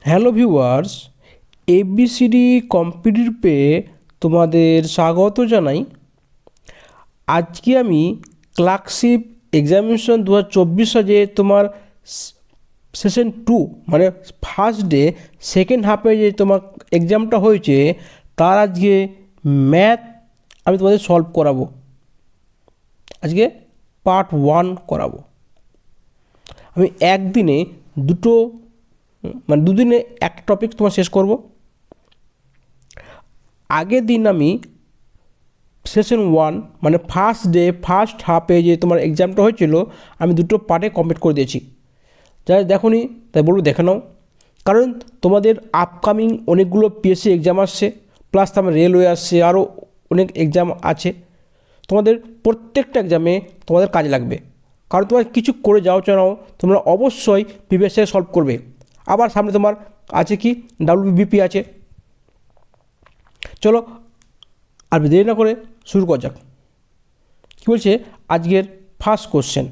Hello viewers, ABCD competitive পেয়ে তোমাদের স্বাগত জানাই। আজকে আমি ক্লার্কশিপ এক্সামিনেশন 2024 সালে তোমার সেশন 2 মানে ফার্স্ট ডে সেকেন্ড হাফে যে তোমার এক্সামটা হয়েছে তার আজকে ম্যাথ আমি তোমাদের সলভ করাবো। আজকে পার্ট 1 করাবো। আমি একদিনে দুদিনে এক টপিক তোমার শেষ করব। আগের দিন আমি সেশন 1 মানে ফার্স্ট ডে ফার্স্ট হাফে যে তোমার এক্সামটা হয়েছিল আমি দুটো পার্টে কমপ্লিট করে দিয়েছি। যারা দেখোনি তাই বলবো দেখে নাও, কারণ তোমাদের আপকামিং অনেকগুলো পিএসসি এক্সাম আসছে, প্লাস তোমার রেলওয়ে আসছে, আরও অনেক এক্সাম আছে। তোমাদের প্রত্যেকটা এক্সামে তোমাদের কাজে লাগবে, কারণ তোমার কিছু করে যাও চাও তোমরা অবশ্যই প্রিভিয়াস ইয়ার সলভ করবে। আবার সামনে তোমার আছে কি ডাব্লিউবিপি আছে। চলো আর দেরি না করে শুরু করা যাক। কী বলছে আজকের ফার্স্ট কোশ্চেন,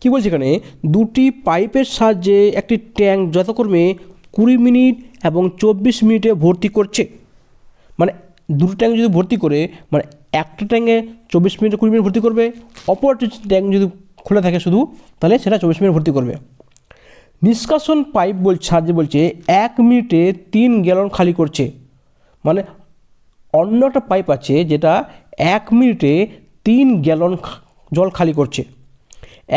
কী বলছে এখানে, দুটি পাইপের সাহায্যে একটি ট্যাঙ্ক যথাক্রমে 20 মিনিট এবং 24 মিনিটে ভর্তি করছে। মানে দুটো ট্যাঙ্ক যদি ভর্তি করে, মানে একটা ট্যাঙ্কে 24 মিনিটে 20 মিনিট ভর্তি করবে, অপর ট্যাঙ্ক যদি খোলা থাকে শুধু, তাহলে সেটা 24 মিনিট ভর্তি করবে। নিষ্কাশন পাইপ সাহায্যে বলছে 1 মিনিটে 3 গ্যালন খালি করছে। মানে অন্য একটা পাইপ আছে যেটা 1 মিনিটে 3 গ্যালন জল খালি করছে।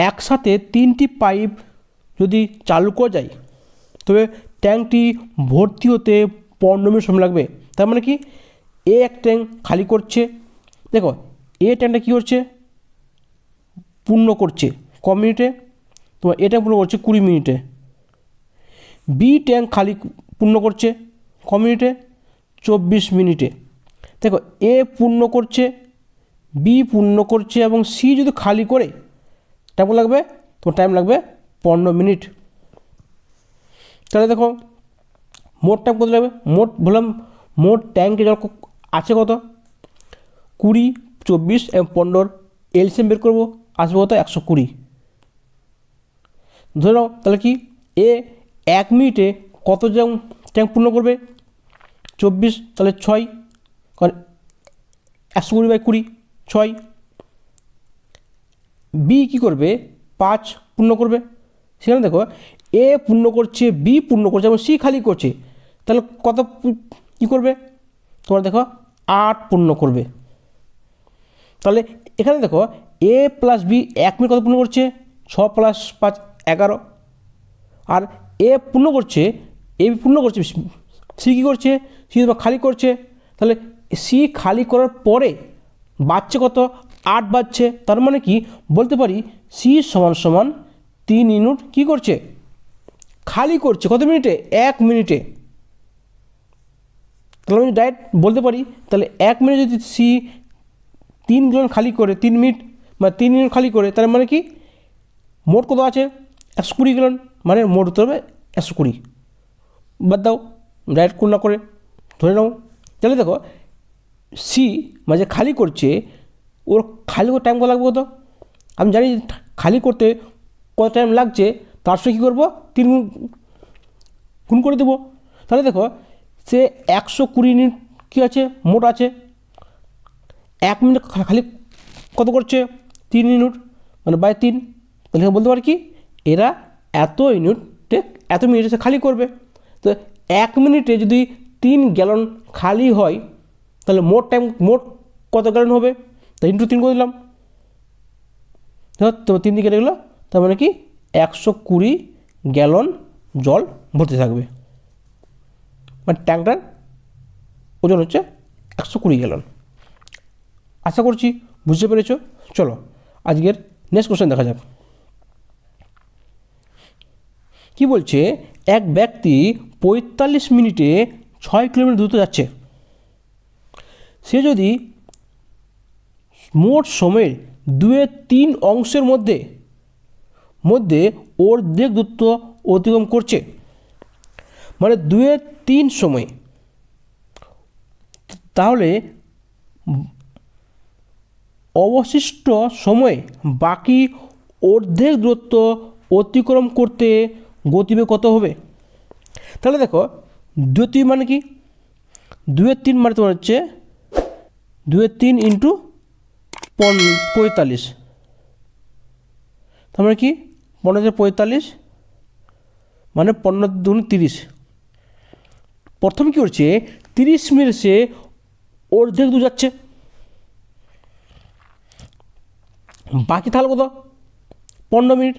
একসাথে 3টি পাইপ যদি চালু করা যায় তবে ট্যাঙ্কটি ভর্তি হতে 15 মিনিট সময় লাগবে। তার মানে কি, এক ট্যাঙ্ক খালি করছে, দেখো ট্যাঙ্কটা কী করছে, পূর্ণ করছে ক মিনিটে, তোমার ট্যাঙ্ক পূর্ণ করছে 20 মিনিটে। বি ট্যাঙ্ক খালি পূর্ণ করছে ক মিনিটে, 24 মিনিটে। দেখো পূর্ণ করছে, বি পূর্ণ করছে এবং সি যদি খালি করে টাইম লাগবে, তোমার টাইম লাগবে 15 মিনিট। তাহলে দেখো মোট টাইম কত লাগবে, মোট ট্যাঙ্কে জল আছে কত, 20, 24 এবং 15, এলসিএম বের করবো, আসবে কত 120। ধরে নাও তাহলে কি 1 মিনিটে কত ট্যাঙ্ক পূর্ণ করবে, 24, তাহলে 6, কারণ 120/20 6। বি কী করবে, 5 পূর্ণ করবে। সেখানে দেখো পূর্ণ করছে, বি পূর্ণ করছে এবং সি খালি করছে, তাহলে কত কী করবে, তোমার দেখো 8 পূর্ণ করবে। তাহলে এখানে দেখো প্লাস বি 1 মিনিট কত পূর্ণ করছে, 6 + 5 11। আর পূর্ণ করছে, পূর্ণ করছে, সি কী করছে, সি খালি করছে। তাহলে সি খালি করার পরে বাজছে কত, 8 বাজছে। তার মানে কি বলতে পারি, সি সমান 3 ইউনিট কী করছে, খালি করছে কত মিনিটে, 1 মিনিটে। তাহলে আমি ডাইরেক্ট বলতে পারি, তাহলে 1 মিনিট যদি সি 3 গ্যালন খালি করে, 3 মিনিট বা 3 ইউনিট খালি করে, তার মানে কি মোট কত আছে, 120 গ্যালন। মানে মোট হতে হবে 120। বাদ দাও, ডাইরেক্ট কোন না করে ধরে নাও। তাহলে দেখো সি মানে খালি করছে, ওর খালি করে টাইম কত লাগবে কত, আমি জানি খালি করতে কত টাইম লাগছে, তার সঙ্গে কী করবো 3 গুণ করে দেবো। তাহলে দেখো সে 120 ইউনিট কী আছে, মোট আছে। 1 মিনিট খালি কত করছে, 3 ইউনিট, মানে বাই 3। তাহলে বলতে পারি কি, এরা এত ইউনিটে এত মিনিটে সে খালি করবে। তো 1 মিনিটে যদি 3 গ্যালন খালি হয়, তাহলে মোট টাইম মোট কত গ্যালন হবে, তো ইন্টু 3 করে দিলাম, তো 3 দিকে কেটে গেলো। তার মানে কি 120 গ্যালন জল ভর্তি থাকবে, মানে ট্যাঙ্কটার ওজন হচ্ছে 120 গ্যালন। আশা করছি বুঝতে পেরেছো। চলো আজকের নেক্সট কোশ্চেন দেখা যাক। কি বলছে, এক ব্যক্তি 45 মিনিটে 6 কিলোমিটার দ্রুত যাচ্ছে। সে যদি মোট সময়ের 2/3 অংশের মধ্যে অর্ধেক দূরত্ব অতিক্রম করছে, মানে 2/3 সময়, তাহলে অবশিষ্ট সময়ে বাকি অর্ধেক দূরত্ব অতিক্রম করতে গতিবেগ কত হবে? তাহলে দেখো 2 মানে কি, 2 মানে তোমার হচ্ছে 2 ইন্টু 45, তার মানে কি 15 মানে 15×2 = 30। প্রথম কী করছে 30 মিনিট সে অর্ধেক দূর যাচ্ছে, বাকি তাহলে কত 15 মিনিট।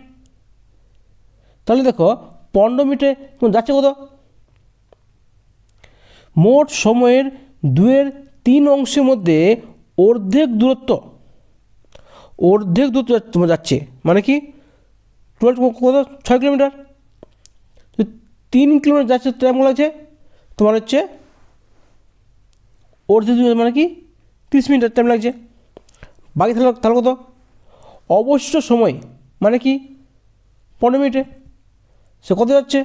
তাহলে দেখো 15 মিনিটে যাচ্ছে কত, মোট সময়ের 2/3 অংশের মধ্যে অর্ধেক দূরত্ব তোমার যাচ্ছে, মানে কি 12 কত 6 কিলোমিটার। 3 কিলোমিটার যাচ্ছে টাইম লাগছে তোমার হচ্ছে অর্ধেক দূর, মানে কি 30 মিনিট টাইম লাগছে। বাকি তাহলে কত অবশিষ্ট সময়, মানে কি 15 মিনিটে সে কত যাচ্ছে।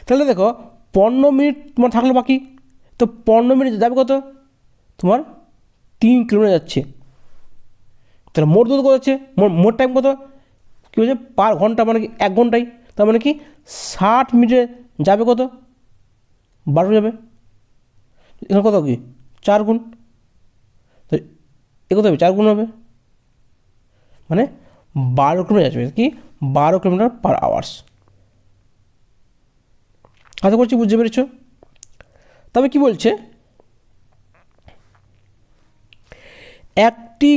তাহলে দেখো 15 মিনিট তোমার থাকলো বাকি, তো 15 মিনিট যাবে কত তোমার 3 কিলোমিটার যাচ্ছে। তাহলে মোট দূরত্ব কত যাচ্ছে, মোট টাইম কত কী হচ্ছে পার ঘন্টা, মানে কি 1 ঘন্টায়, তার মানে কি 60 মিনিটে যাবে কত 12 যাবে। এখানে কত কি 4 গুণ, তো এ কত হবে 4 গুণ হবে, মানে 12 কিলোমিটার যাবে, কি 12 কিলোমিটার পার আওয়ার্স। আশা করছি বুঝতে পেরেছ। তবে কি বলছে, একটি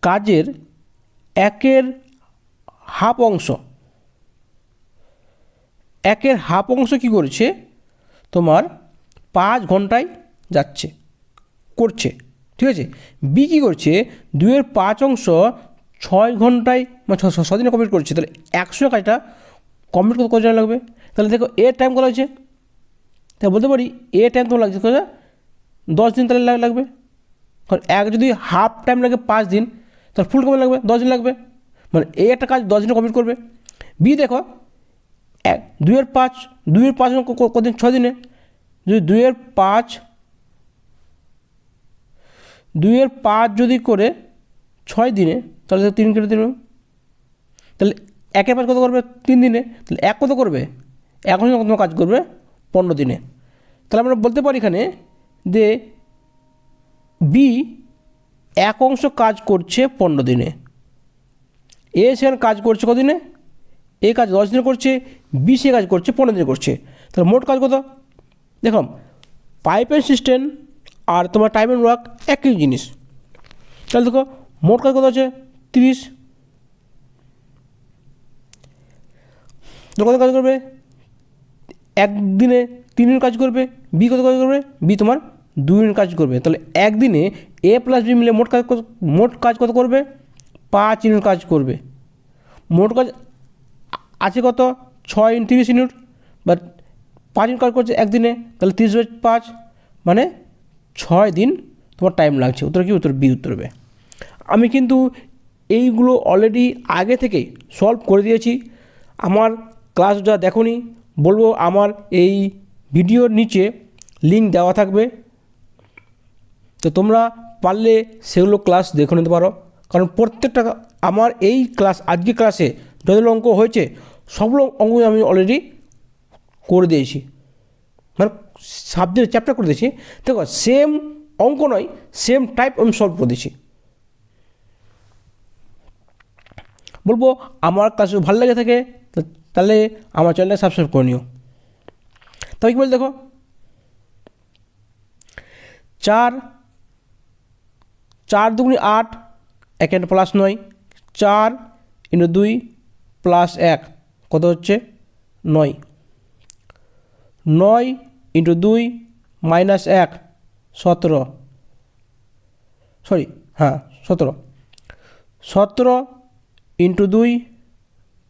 কাজের 1/2 অংশ, 1/2 অংশ কী করেছে তোমার 5 ঘন্টায় যাচ্ছে করছে, ঠিক আছে। বি কী করছে 2/5 অংশ 6 ঘন্টায়, মানে 6 দিনে কমপ্লিট করছে। তাহলে 100 কাজটা কমপ্লিট করতে কত টাইম লাগবে? তাহলে দেখো এর টাইম কত হয়েছে, তাই বলতে পারি এ টাইম তো লাগছে কত 10 দিন তাহলে লাগবে। কারণ যদি হাফ টাইম লাগে 5 দিন, তাহলে ফুল কমে লাগবে 10 দিন লাগবে, মানে এই একটা কাজ 10 দিনে কমপ্লিট করবে। বি দেখো 2/5 কদিন 6 দিনে, যদি 2/5 যদি করে 6 দিনে, তাহলে 3 কেটে দিন, তাহলে 1/5 কত করবে 3 দিনে, তাহলে 1 কত করবে এখন কত কাজ করবে 15 দিনে। তাহলে আমরা বলতে পারি এখানে যে বি 1 অংশ কাজ করছে 15 দিনে, এ সেখানে কাজ করছে কদিনে, এ কাজ 10 দিনে করছে, বি সে কাজ করছে 15 দিনে করছে। তাহলে মোট কাজ কত, দেখো পাইপ অ্যান্ড সিস্টেম আর তোমার টাইম অ্যান্ড ওয়ার্ক একই জিনিস। তাহলে দেখো মোট কাজ কত আছে 30, কত কাজ করবে একদিনে 3 ইউনিট কাজ করবে। বি কত কাজ করবে, বি তোমার 2 ইউনিট কাজ করবে। তাহলে একদিনে এ প্লাস বি মিলে মোট কাজ কত করবে 5 ইউনিট কাজ করবে। মোট কাজ আছে কত 6 × 30 ইউনিট, বা 5 ইউনিট কাজ করছে একদিনে, তাহলে 30/5 মানে 6 দিন তোমার টাইম লাগছে। উত্তর কি, উত্তর বি উত্তর হবে। আমি কিন্তু এইগুলো অলরেডি আগে থেকেই সলভ করে দিয়েছি। আমার ক্লাস যা দেখোনি বলবো আমার এই ভিডিওর নিচে লিঙ্ক দেওয়া থাকবে, তো তোমরা পারলে সেগুলো ক্লাস দেখে নিতে পারো। কারণ প্রত্যেকটা আমার এই ক্লাস আজকে ক্লাসে যতগুলো অঙ্ক হয়েছে সবগুলো অঙ্ক আমি অলরেডি করে দিয়েছি, মানে সাবজেক্ট চ্যাপ্টার করে দিয়েছি। দেখো সেম অঙ্ক নয়, সেম টাইপ আমি সলভ করে দিয়েছি। বলবো আমার ক্লাস যদি ভালো লেগে থাকে তাহলে আমার চ্যানেলটা সাবস্ক্রাইব করে নিও। তবে কি বল দেখো 4 4×2 = 8, 1 প্লাস 9, 4 × 2 প্লাস 1 কত হচ্ছে 9, 9 × 2 মাইনাস 1 17, সরি হ্যাঁ 17, 17 × 2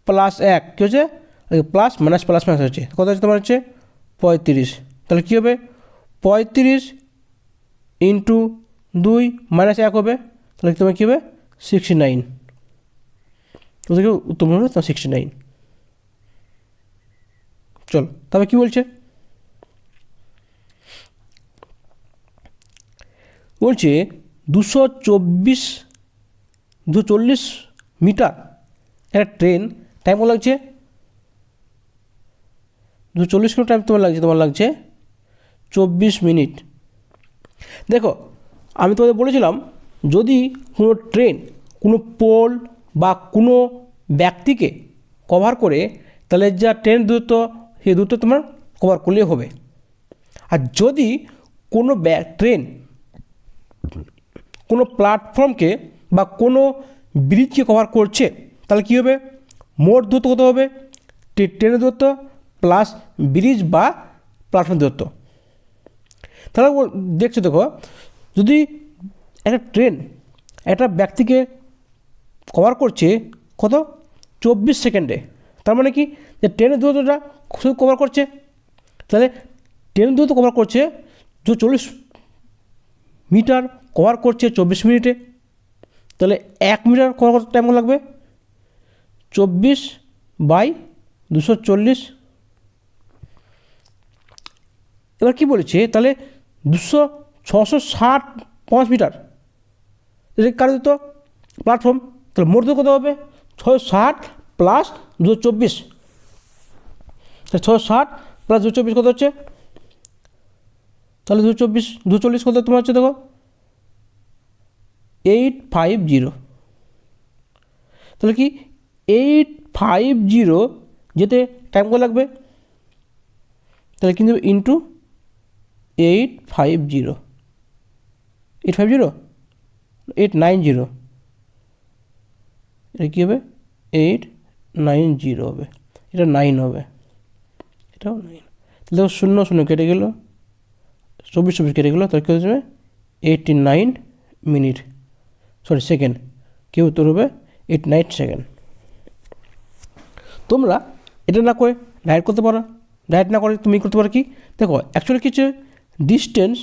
প্লাস 1 কী হচ্ছে প্লাস মাইনাস হচ্ছে কত হচ্ছে তোমার হচ্ছে 35। তাহলে কী হবে 35 × 2 মাইনাস 1 হবে, তাহলে তোমার কী হবে 69। তোদেরকে উত্তর হবে 69। চল তবে কী বলছে বলছে 240 মিটার একটা ট্রেন টাইম কত লাগছে, 240 কিলো টাইম তোমার লাগছে 24 মিনিট। দেখো আমি তোমাদের বলেছিলাম যদি কোনো ট্রেন কোনো পোল বা কোনো ব্যক্তিকে কভার করে তাহলে যা ট্রেন দূরত্ব সেই দূরত্ব তোমার কভার করলেই হবে। আর যদি কোনো ট্রেন কোনো প্ল্যাটফর্মকে বা কোনো ব্রিজকে কভার করছে তাহলে কী হবে, মোট দূরত্ব কত হবে, ট্রেনের দূরত্ব প্লাস ব্রিজ বা প্ল্যাটফর্ম দূরত্ব। তাহলে দেখছো দেখো, যদি একটা ট্রেন একটা ব্যক্তিকে কভার করছে কত 24 সেকেন্ডে, তার মানে কি যে ট্রেনের দূরত্বটা শুধু কভার করছে, তাহলে ট্রেনের দূরত্ব কভার করছে 240 মিটার কভার করছে 24 মিনিটে, তাহলে 1 মিটার কভার করতে টাইম লাগবে 24/240। এবার কি বলেছে, তাহলে 665 মিটার কার দূরত্ব প্ল্যাটফর্ম, তাহলে মোট দূরত্ব কত হবে 660 প্লাস 224, তাহলে 660 প্লাস 224 কত হচ্ছে, তাহলে 240 কত তোমার হচ্ছে দেখো 850, তাহলে কি 850 যেতে টাইম কত লাগবে, তাহলে কিন্তু ইন্টু 850 890 এটা কী হবে 890 হবে, এটা 9 হবে, এটাও 9, তাহলে 0 কেটে গেল 24 কেটে গেলো, তাহলে কী হয়ে যাবে 89 মিনিট সেকেন্ড, কি উত্তর হবে 89 সেকেন্ড। তোমরা এটা না করে ডাইরেক্ট করতে পারো, ডাইরেক্ট না করে তুমি করতে পারো কি, দেখো অ্যাকচুয়ালি কিছু ডিস্টেন্স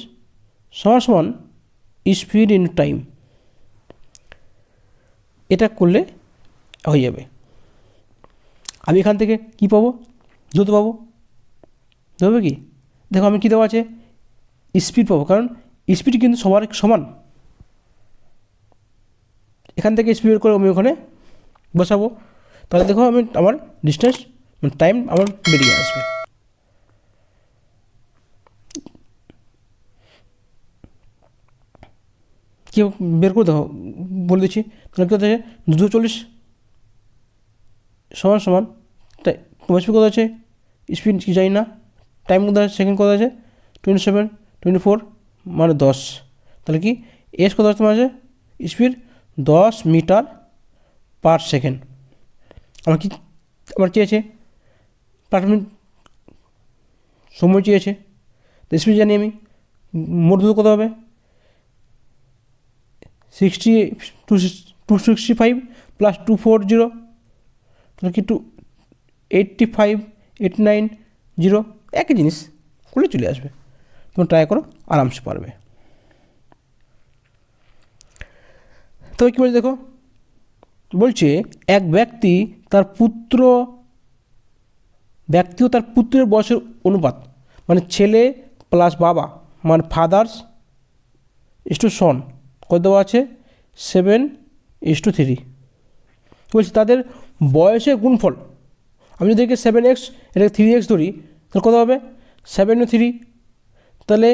সমান স্পিড ইন টাইম, এটা করলে হয়ে যাবে। আমি এখান থেকে কি পাবো, দ্রুত পাবো, দেবে কি, দেখো আমি কী দেওয়া আছে স্পিড পাবো, কারণ স্পিড কিন্তু সবার সমান, এখান থেকে স্পিড করে আমি ওখানে বসাবো, তাহলে দেখো আমি আমার ডিস্টেন্স টাইম আমার বেরিয়ে আসবে। কি বের করে দেখো বলে দিচ্ছি, তাহলে কী হচ্ছে 240 সমান তোমার স্পিড কত আছে, স্পিড কি জানি না, টাইম কত আছে, সেকেন্ড কত আছে 27 24 মানে 10, তাহলে কি এস কত আছে তোমার আছে স্পিড 10 মিটার পার সেকেন্ড। আমার চেয়েছে প্রাথমিক সময় চেয়েছে, তো স্পিড জানি আমি, মোট দূরত্ব কত হবে 265 প্লাস 240, তাহলে কি 285 890 একই জিনিস করলে চলে আসবে, তুমি ট্রাই করো আরামসে পারবে। তবে কী বলছে দেখো, বলছে এক ব্যক্তি ও তার পুত্রের বয়সের অনুপাত, মানে ছেলে প্লাস বাবা মানে ফাদার্স ইস্টু সন কত দেওয়া আছে 7:3, বলছি তাদের বয়সের গুণফল, আমি যদি একে 7x এটাকে 3x ধরি তাহলে কত হবে 7 ও 3, তাহলে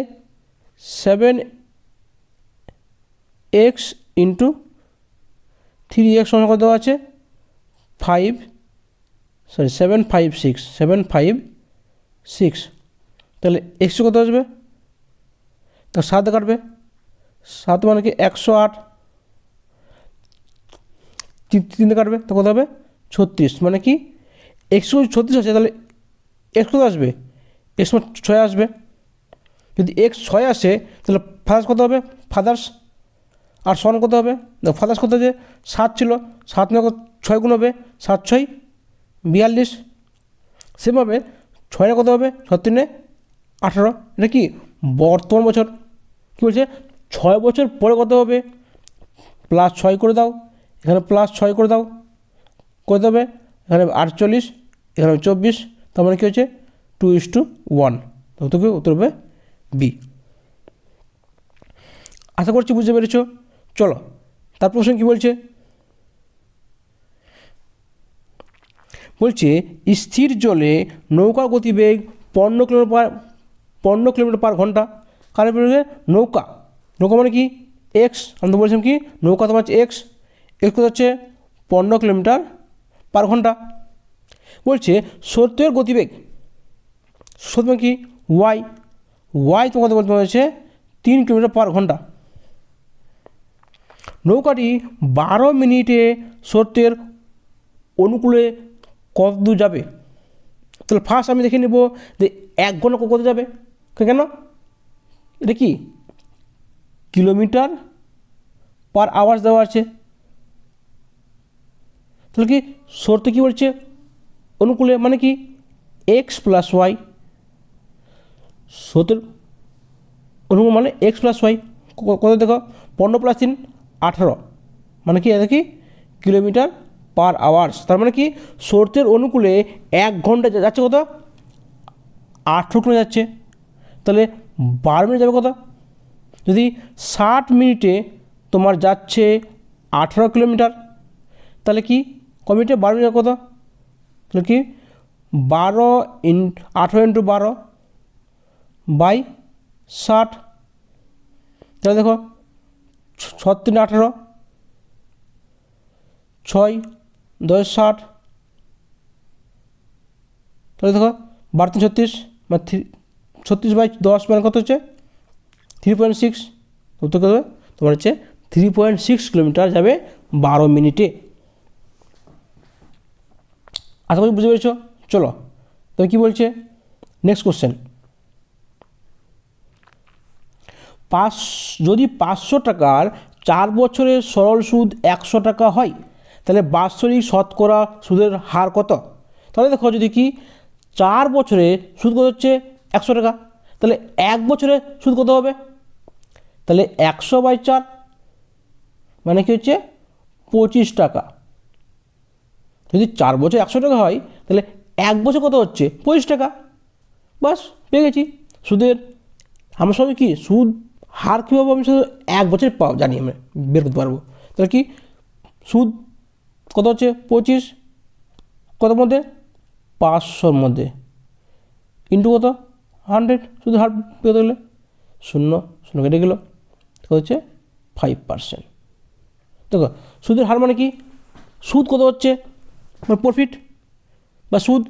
7x ইন্টু 3x সমান কত দেওয়া আছে 756, তাহলে এক্স কত আসবে, তা 7 কাটবে, 7 মানে কি 108, 3 কাটবে তো কত হবে 36, মানে কি এক্স 36 আছে, তাহলে এক্স কত আসবে, এক্স 6 আসবে, যদি এক্স 6 আসে তাহলে ফাদার্স কত হবে, ফাদার্স আর সন কত হবে, ফাদার্স কত আছে 7 ছিল, 7 না 6 গুণ হবে 7 6 42, সেভাবে 6 কত হবে 7 18, এটা কি বর্তমান বছর, কী বলছে 6 বছর পরে কত হবে +6 করে দাও, এখানে +6 করে দাও, কত হবে এখানে 48, এখানে 24, তার মানে কী হচ্ছে 2:1, তোকে উত্তর হবে বি। আশা করছি বুঝতে পেরেছ। চলো তার প্রশ্ন কী বলছে, বলছে স্থির জলে নৌকার গতিবেগ 15 কিলোমিটার/ঘন্টা। কার বেগে? নৌকা। নৌকা মানে কি? এক্স। আমি তো বলছিলাম কি নৌকা তোমার হচ্ছে এক্স, এক্স কত হচ্ছে 15 কিলোমিটার/ঘন্টা। বলছে স্রোতের গতিবেগ, স্রোত মানে কি? ওয়াই, ওয়াই তোমার বলতে হচ্ছে 3 কিলোমিটার/ঘন্টা। নৌকাটি 12 মিনিটে স্রোতের অনুকূলে কত দূর যাবে? তাহলে ফার্স্ট আমি দেখে নেব যে 1 ঘন্টা কত যাবে, কেন? এটা কি কিলোমিটার/আওয়ার দেওয়া আছে। তাহলে কি স্রোতে কী বলছে? অনুকূলে, মানে কি এক্স প্লাস ওয়াই। স্রোতের অনুকূল মানে এক্স প্লাস ওয়াই। কত দেখো 15+3 = 18, মানে কি এটা কি কিলোমিটার/আওয়ার্স। তার মানে কি স্রোতের অনুকূলে 1 ঘন্টা যাচ্ছে কত? 18 কিলোমিটার যাচ্ছে। তাহলে 12 মিনিট যাবে কত? যদি 60 মিনিটে তোমার যাচ্ছে 18 কিলোমিটার, তাহলে কি মিনিটে 12 মিনিট কত? তাহলে কি 18×12/60। তাহলে দেখো 6×3 = 18, 6×10 = 60। তাহলে দেখো 12×3 = 36, মানে 36/10 মানে কত হচ্ছে 3.6। উত্তর কত হবে তোমার হচ্ছে 3.6 কিলোমিটার যাবে 12 মিনিটে। আশা করি বুঝতে পেরেছ। চলো তবে কী বলছে নেক্সট কোশ্চেন, যদি 500 টাকার 4 বছরের সরল সুদ 100 টাকা হয়, তাহলে বাৎসরিক শতকরা সুদের হার কত? তাহলে দেখো যদি কি 4 বছরে সুদ কত হচ্ছে 100 টাকা, তাহলে 1 বছরে সুদ কত হবে? তাহলে 100/4 মানে কি হচ্ছে 25 টাকা। যদি 4 বছর 100 টাকা হয়, তাহলে 1 বছর কত হচ্ছে 25 টাকা। বাস পেয়ে গেছি সুদের। আমরা সবাই কি সুদ হার কীভাবে আমি শুধু 1 বছর জানি, আমরা বের করতে পারবো। তাহলে কি সুদ কত হচ্ছে 25, কত মধ্যে 500-র মধ্যে, ইন্টু কত 100, শুধু হার পেতে গেলে 0 0 কেটে গেল, কত হচ্ছে 5%। দেখো সুদের হার মানে কি সুদ কত হচ্ছে প্রফিট বা সুদ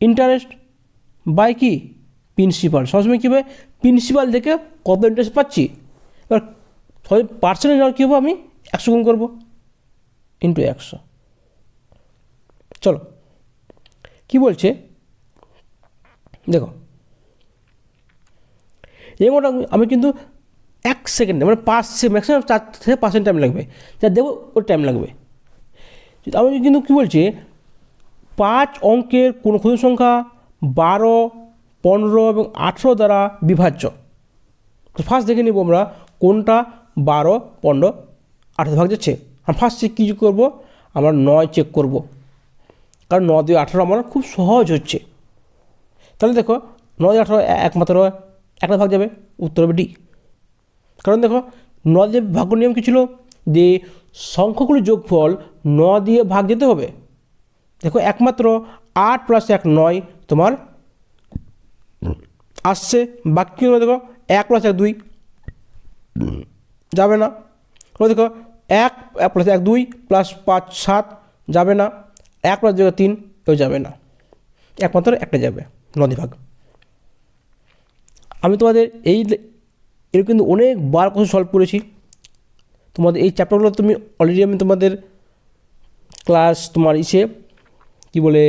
ইন্টারেস্ট বাই কি প্রিন্সিপাল। সবসময় কী হবে প্রিন্সিপাল দেখে কত ইন্টারেস্ট পাচ্ছি, এবার সবাই পার্সেন্টেজ নেওয়ার কী হবে আমি 100 গুণ করবো ইন্টু 100। চলো কি বলছে দেখো, এই মোটা আমি কিন্তু 1 সেকেন্ডে মানে 5 ম্যাক্সিমাম 4 থেকে 5 সেকেন্ড টাইম লাগবে, যা দেবো ওর টাইম লাগবে। আমি কিন্তু কী বলছি 5 অঙ্কের কোনো ক্ষুদ্র সংখ্যা 12, 15 এবং 18 দ্বারা বিভাজ্য। তো ফার্স্ট দেখে নিব আমরা কোনটা 12, 15, 18 ভাগ যাচ্ছে। আমি ফার্স্ট চেক কী করবো, আমরা 9 চেক করব, কারণ 9 দিয়ে 18 আমার খুব সহজ হচ্ছে। তাহলে দেখো 9 দিয়ে 18 একমাত্র একটা ভাগ যাবে, উত্তর হবে ডি। কারণ দেখো 9 দিয়ে ভাগ্য নিয়ম কী ছিল যে সংখ্যাগুলির যোগফল 9 দিয়ে ভাগ যেতে হবে। দেখো একমাত্র 8 + 1 9 তোমার আসছে, বাকি দেখো 1 + 1 2 যাবে না। দেখো 1 + 1 2 + 5 7 যাবে না, 1 + 2 3 এও যাবে না, একমাত্র একটা যাবে 9 দিয়ে ভাগ। আমি তোমাদের এর কিন্তু অনেকবার কোশ্চেন সলভ করেছি। তোমাদের এই চ্যাপ্টারগুলো তুমি অলরেডি আমি তোমাদের ক্লাস তোমার কী বলে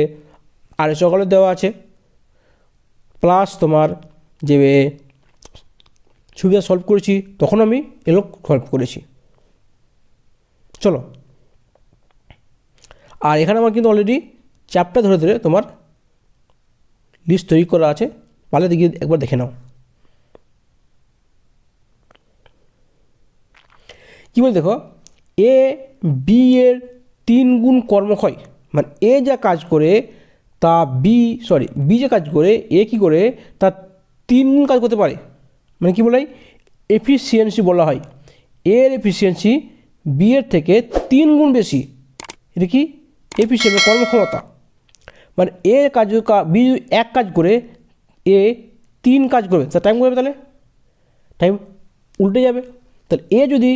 আর সকালে দেওয়া আছে, প্লাস তোমার যে সুবিধা সলভ করেছি তখন আমি এগুলো সলভ করেছি। চলো আর এখানে আমার কিন্তু অলরেডি চ্যাপ্টার ধরে ধরে তোমার লিস্ট তৈরি করা আছে, পারলে গিয়ে একবার দেখে নাও। কী বলে দেখো এ বি এর 3 গুণ কর্মক্ষয়, মানে এ যা কাজ করে তা বি যে কাজ করে এ কী করে তার 3 গুণ কাজ করতে পারে, মানে কী বলা হয় এফিসিয়েন্সি বলা হয়। এর এফিসিয়েন্সি বি এর থেকে 3 গুণ বেশি। এটা কি এফিসিয়েন্সি, কর্মক্ষমতা। মানে এ কাজ বি এক কাজ করে এ 3 কাজ করবে, তা টাইম করবে, তাহলে টাইম উল্টে যাবে। তাহলে এ যদি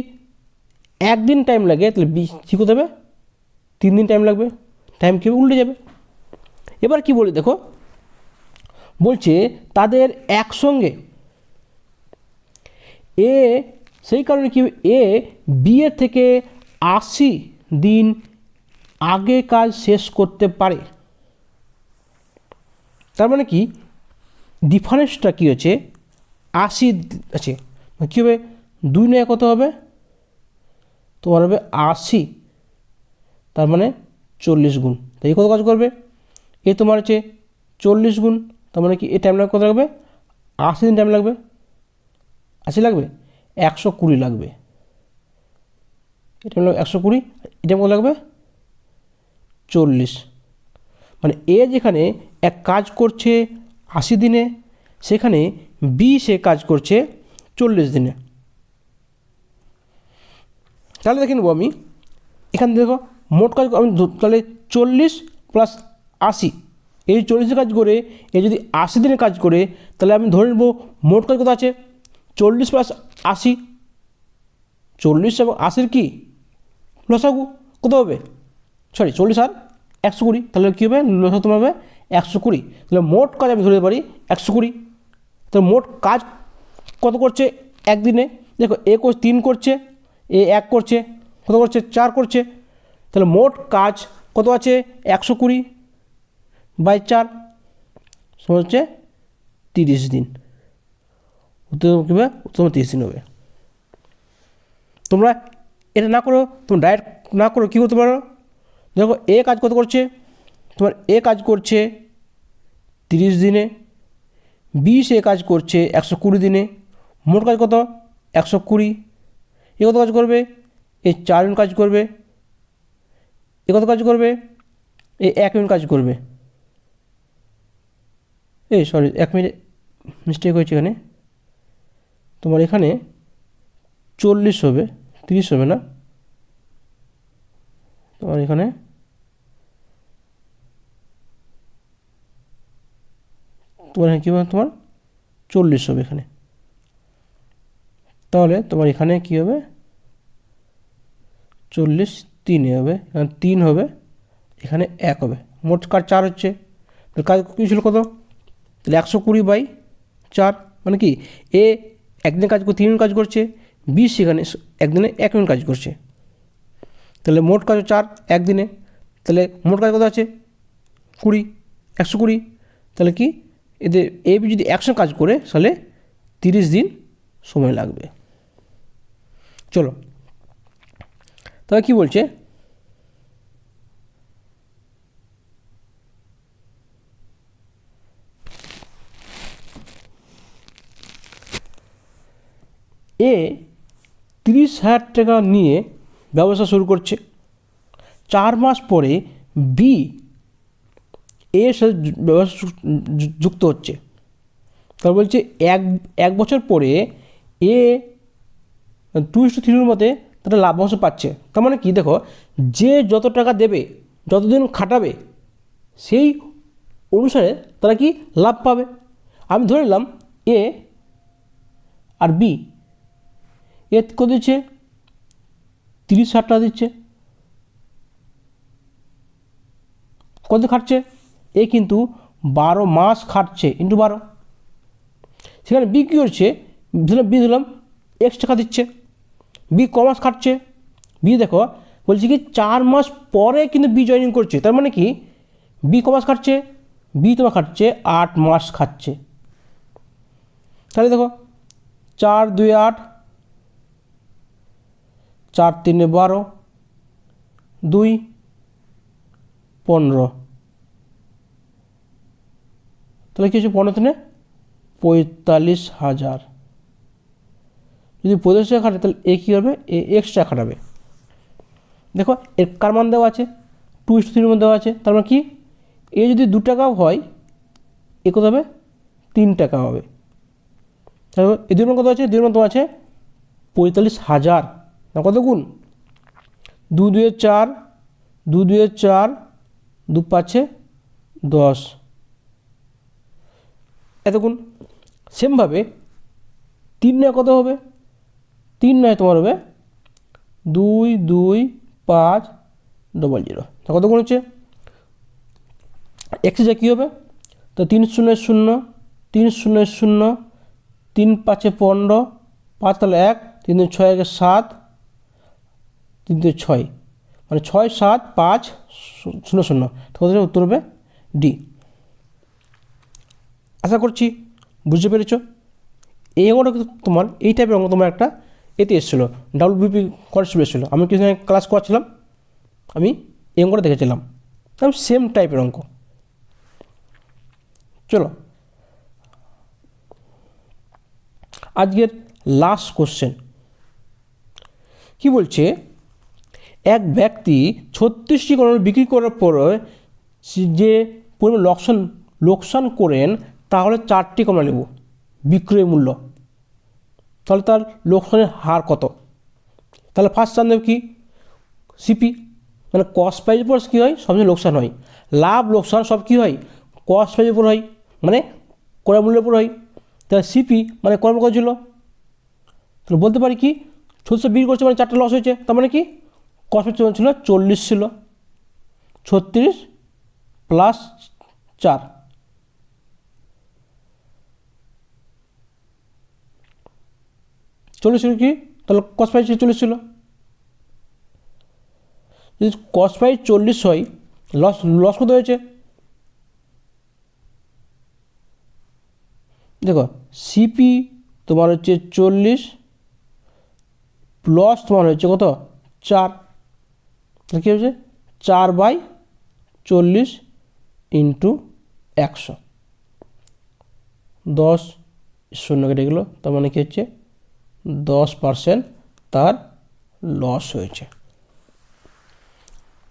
1 দিন টাইম লাগে, তাহলে বি কী করতে হবে, 3 দিন টাইম লাগবে, টাইম কী উল্টে যাবে। এবার কি বলি দেখো, বলছে তাদের একসঙ্গে এ, সেই কারণে কি এ বি এর থেকে 80 দিন আগে কাজ শেষ করতে পারে। তার মানে কি ডিফারেন্সটা কী হচ্ছে, 80 আছে, কী হবে 2 নয় কত হবে, তোমার হবে 80, তার মানে 40 গুণ। তাই এই কত কাজ করবে, এ তোমার হচ্ছে 40 গুণ, তার মানে কি এ টাইম লাগবে কত লাগবে, 80 দিন টাইম লাগবে, 80 লাগবে, 120 লাগবে, এটা হলো 120, এটা কত লাগবে 40। মানে এ যেখানে এক কাজ করছে 80 দিনে, সেখানে বি সে কাজ করছে 40 দিনে। তাহলে দেখে নেবো আমি এখান থেকে, দেখো মোট কাজ আমি তাহলে 40 প্লাস 80, এই 40 কাজ করে এ যদি 80 দিনে কাজ করে, তাহলে আমি ধরে নেবো মোট কাজ কত আছে, 40 প্লাস 80, 40 এবং 80 কি লসাগু কত হবে, সরি 40 আর 120, তাহলে কী হবে লসাগু তোমার হবে 120। তাহলে মোট কাজ আমি ধরতে পারি 120। তাহলে মোট কাজ কত করছে একদিনে, দেখো এ 3 করছে, এ 1 করছে, কত করছে 4 করছে, তাহলে মোট কাজ কত আছে 120 বাই 4 সমান হচ্ছে 30 দিন। উত্তর কী হবে, উত্তর 30 দিন হবে। তোমরা এটা না করো, তোমরা ডাইরেক্ট না করো কী করতে পারো, দেখো এ কাজ কত করছে, তোমার এ কাজ করছে 30 দিনে, বি সে কাজ করছে 120 দিনে, মোট কাজ কত 120, এ কত কাজ করবে, এই 4 ইউনিট কাজ করবে, এ কত কাজ করবে, এই 1 ইউনিট কাজ করবে, এই সরি 1 মিনিট মিস্টেক হয়েছে এখানে, তোমার এখানে 40 হবে, 30 হবে না, তোমার এখানে তোমার এখানে কী হবে, তোমার 40 হবে এখানে। তাহলে তোমার এখানে কী হবে 40 3 হবে, এখানে 3 হবে, এখানে 1 হবে, মোট কাজ 4 হচ্ছে। কাজ কী ছিল কত, তাহলে 120 বাই 4, মানে কি এ একদিনে কাজ 3 ইউনিট কাজ করছে, বি সেখানে একদিনে 1 ইউনিট কাজ করছে, তাহলে মোট কাজ 4 একদিনে, তাহলে মোট কাজ কত আছে 20, 120, তাহলে কি এদের এ বি যদি একসঙ্গে কাজ করে তাহলে 30 দিন সময় লাগবে। চলো তবে কি বলছে, এ 30,000 টাকা নিয়ে ব্যবসা শুরু করছে, 4 মাস পরে বি এর সাথে ব্যবসা যুক্ত হচ্ছে। তার বলছে এক বছর পরে এ 2:3 মতে তারা লাভাংশ পাচ্ছে। তার মানে কি দেখো, যে যত টাকা দেবে, যতদিন খাটাবে, সেই অনুসারে তারা কি লাভ পাবে। আমি ধরে নিলাম এ আর বি, এ কত দিচ্ছে 30,000 টাকা দিচ্ছে, কত খাটছে, এ কিন্তু 12 মাস খাটছে ইন্টু 12, সেখানে বি কী করছে, বি দিলাম X টাকা দিচ্ছে, বি কমাস খাটছে, বি দেখো বলছি কি 4 মাস পরে কিন্তু বি জয়েনিং করছে, তার মানে কি বি কমাস খাটছে, বি তোমার খাটছে 8 মাস খাচ্ছে। তাহলে দেখো 4 2 8, 4 3 12, 2 15, তাহলে কী হচ্ছে 15 3 45,000। যদি 45,000 খাটে তাহলে এ কী হবে, এ এক্সট্রা খাটাবে। দেখো এর কার মান দেওয়া আছে 2:3 মধ্যে দেওয়া আছে, তার মানে কি এ যদি 2 টাকাও হয় এ কত হবে 3 টাকা হবে। তাহলে এ দুই মান কত আছে, দুই মান তো আছে 45,000 না কত গুণ, 2 2 4, 2 2 4, 2 5 10, এত গুণ। সেমভাবে 3 নয় কত হবে, 3 নয় তোমার হবে 2 2 5 0 0, তা কত গুণ হচ্ছে, এক্সে যা কী হবে, তো 3 0 0, 3 0 0, 3 5 15, 5 তাহলে 1, 3 6 1 7, 3 6, মানে 6 7 5 0 0, তাহলে উত্তর হবে ডি। আশা করছি বুঝতে পেরেছ। এই অঙ্কটা তোমার এই টাইপের অঙ্ক তোমার একটা এতে এসেছিলো, WBP কনস্টেবল এসেছিলো, আমি কিছু ক্লাস করাচ্ছিলাম, আমি এই অঙ্কটা দেখেছিলাম, সেম টাইপের অঙ্ক। চলো আজকের লাস্ট কোশ্চেন কি বলছে, এক ব্যক্তি 36টি কমলা বিক্রি করার পরে যে পরিমাণ লোকসান করেন তাহলে 4টি কমলা লেবু বিক্রয় মূল্য, তাহলে তার লোকসানের হার কত। তাহলে ফার্স্ট জানতে হবে কি, সিপি, মানে কস্ট প্রাইজের উপর কী হয়, সবচেয়ে লোকসান হয়, লাভ লোকসান সব কী হয় কস্ট প্রাইজের উপর হয়, মানে ক্রয় মূল্যের উপর হয়। তাহলে সিপি মানে কর্ম কত ছিল, তাহলে বলতে পারি কি 36 বিক্রি করছে মানে 4টা লস হয়েছে, তার মানে কি কস্ট প্রাইজ ছিল 40 ছিল, 36 প্লাস 4, চল্লিশ ছিল কি, তাহলে কস্ট প্রাইস 40 ছিল। যদি কস্ট প্রাইস 40 হয়, লস কত হয়েছে, দেখো সিপি তোমার হচ্ছে 40 প্লাস তোমার হচ্ছে কত 4, তাহলে কী হচ্ছে 4/40 ইন্টু 100, 10 শূন্য কেটে গেলো, তার মানে কী হচ্ছে 10% তার লস হয়েছে।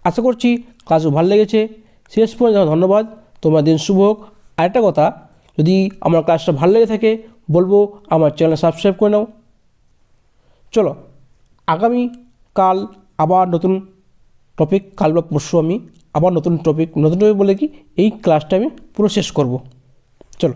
আশা করছি ক্লাস ভালো লেগেছে, শেষ পর্যন্ত ধন্যবাদ, তোমার দিন শুভ হোক। আরেকটা কথা, যদি আমার ক্লাসটা ভালো লেগে থাকে বলবো আমার চ্যানেল সাবস্ক্রাইব করে নাও। চলো আগামী কাল আবার নতুন টপিক, কাল বা পরশু আমি আবার নতুন টপিক বলে কি এই ক্লাসটা আমি পুরো শেষ করব। চলো।